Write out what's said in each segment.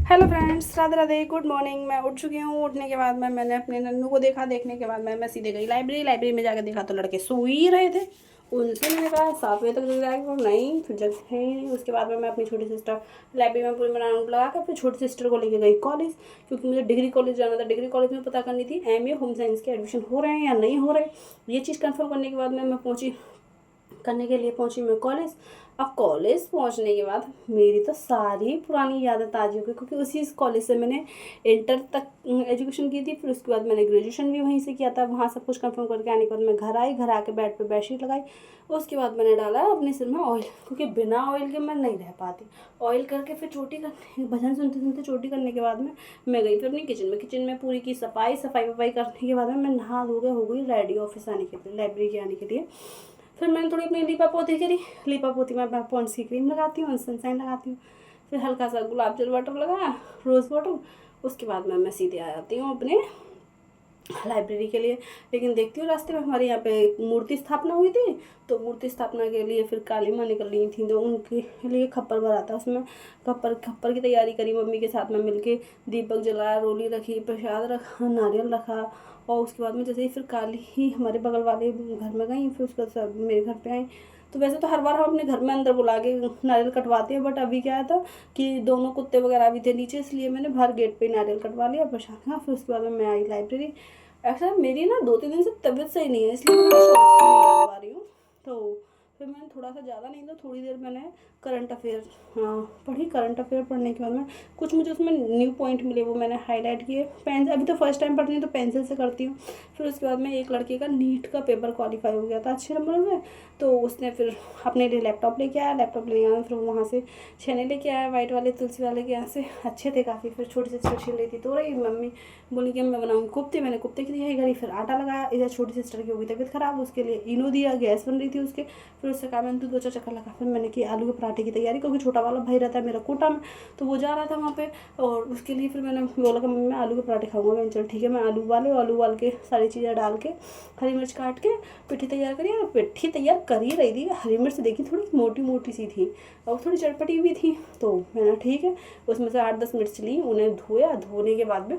Hello friends, Radhe Radhe, good morning. मैं उठ चुकी हूँ। उठने के बाद मैंने अपने नन्नू को देखा। देखने के बाद मैं सीधे गई लाइब्रेरी में जाकर देखा तो लड़के सो ही रहे थे। उनसे मैंने कहा 7 बजे तक जग जाएगी, और नहीं फिर जग है ही नहीं। उसके बाद मैं अपनी छोटी सिस्टर लाइब्रेरी में पूरी राउंड लगा कर फिर छोटी सिस्टर को लेके गई कॉलेज, क्योंकि मुझे डिग्री कॉलेज जाना था। डिग्री कॉलेज में पता करनी थी एमए होम साइंस के एडमिशन हो रहे हैं या नहीं हो रहे। ये चीज़ कंफर्म करने के बाद मैं पहुंची मैं कॉलेज। अब कॉलेज पहुंचने के बाद मेरी तो सारी पुरानी यादें ताज़ी हो गई, क्योंकि उसी कॉलेज से मैंने इंटर तक एजुकेशन की थी। फिर उसके बाद मैंने ग्रेजुएशन भी वहीं से किया था। वहाँ सब कुछ कंफर्म करके आने के बाद मैं घर आई। घर आके बेड पे बेडशीट लगाई। उसके बाद मैंने डाला अपने सिर में ऑयल, क्योंकि बिना ऑयल के मैं नहीं रह पाती। ऑयल करके फिर चोटी करने, भजन सुनते सुनते चोटी करने के बाद में मैं गई फिर अपनी किचन में पूरी की सफाई वफाई करने के बाद में मैं नहा धो के हो गई रेडी ऑफिस आने के लिए, लाइब्रेरी के आने के लिए। फिर मैंने थोड़ी अपनी लीपा पोती करी। लीपा पोती में मैं पॉन्ड्स की क्रीम लगाती हूँ, सनसाइन लगाती हूँ। फिर हल्का सा गुलाब जल वाटर लगाया, रोज़ वाटर। उसके बाद मैं सीधे आ जाती हूँ अपने लाइब्रेरी के लिए। लेकिन देखती हूँ रास्ते में हमारे यहाँ पे मूर्ति स्थापना हुई थी, तो मूर्ति स्थापना के लिए फिर काली माँ निकल रही थी, तो उनके लिए खप्पर भरा था। उसमें खप्पर की तैयारी करी मम्मी के साथ में मिलके। दीपक जलाया, रोली रखी, प्रसाद रखा, नारियल रखा। और उसके बाद में जैसे ही फिर काली ही हमारे बगल वाले घर में गई, फिर उसके बाद मेरे घर पे आई। तो वैसे तो हर बार हम अपने घर में अंदर बुला के नारियल कटवाते हैं, बट अभी क्या था कि दोनों कुत्ते वगैरह भी थे नीचे, इसलिए मैंने बाहर गेट पे नारियल कटवा लिया, प्रसाद खा। फिर उसके बाद में मैं आई लाइब्रेरी। एक्चुअली मेरी ना 2-3 दिन से तबीयत सही नहीं है, इसलिए मैं शॉर्ट्स नहीं डाल पा रही हूँ। तो फिर मैंने थोड़ा सा ज़्यादा नहीं तो थोड़ी देर मैंने करंट अफेयर पढ़ी। करंट अफेयर पढ़ने के बाद में कुछ मुझे उसमें न्यू पॉइंट मिले, वो मैंने हाईलाइट किए। पेन अभी तो फर्स्ट टाइम पढ़ती हूँ तो पेंसिल से करती हूँ। फिर उसके बाद में एक लड़के का नीट का पेपर क्वालिफाई हो गया था अच्छे नंबर में, तो उसने फिर अपने लिए लैपटॉप लेके आया। लैपटॉप ले आया, फिर वहाँ से छेने लेके आया वाइट वाले तुलसी वाले के यहाँ से, अच्छे थे काफ़ी। फिर छोटी सिस्टर छीन रही थी तो रही मम्मी बोली कि मैं बनाऊँ कोफ्ते। मैंने कोफ्ते की तैयारी करी, फिर आटा लगाया। इधर छोटी सिस्टर की हो गई तबीयत खराब, उसके लिए इनो दिया, गैस बन रही थी उसके। फिर उससे कहा मैंने 2-4 चक्कर लगा। फिर मैंने की आलू के पराठे की तैयारी, क्योंकि छोटा वाला भाई रहता है मेरा कोटा में, तो वो जा रहा था वहाँ पे। और उसके लिए फिर मैंने बोला कि मम्मी मैं आलू के पराठे खाऊंगा। मैंने चल ठीक है। मैं आलू उबाल के सारी चीज़ें डाल के हरी मिर्च काट के पिट्ठी तैयार करी। और पिट्ठी तैयार कर ही रही थी, हरी मिर्च देखी थोड़ी मोटी मोटी सी थी और थोड़ी चटपटी भी थी। तो मैंने ठीक है उसमें से 8-10 मिर्च ली, उन्हें धोया। धोने के बाद में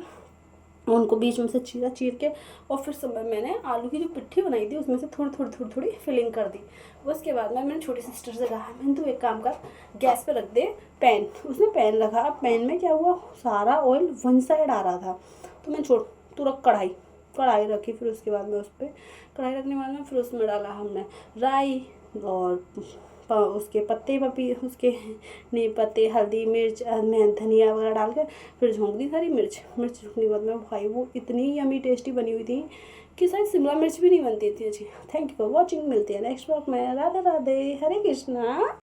उनको बीच में से चीर के, और फिर सब मैंने आलू की जो पिट्ठी बनाई थी उसमें से थोड़ी फिलिंग कर दी। उसके बाद में मैंने छोटी सिस्टर से कहा मैंने तू एक काम कर, गैस पे रख दे पैन। उसने पैन रखा। पैन में क्या हुआ, सारा ऑयल वन साइड आ रहा था। तो मैं छोड़, तू रख कढ़ाई रखी। फिर उसके बाद में उस पर कढ़ाई रखने के बाद में फिर उसमें डाला हमने राई और उसके पत्ते उसके नीम पत्ते, हल्दी, मिर्च, धनिया वगैरह डाल के फिर झोंक दी सारी मिर्च झोंकने के बाद में भाई वो इतनी यमी टेस्टी बनी हुई थी कि शायद शिमला मिर्च भी नहीं बनती थी अच्छी। Thank you for watching. मिलती है नेक्स्ट ब्लॉग में। राधे राधे, हरे कृष्णा।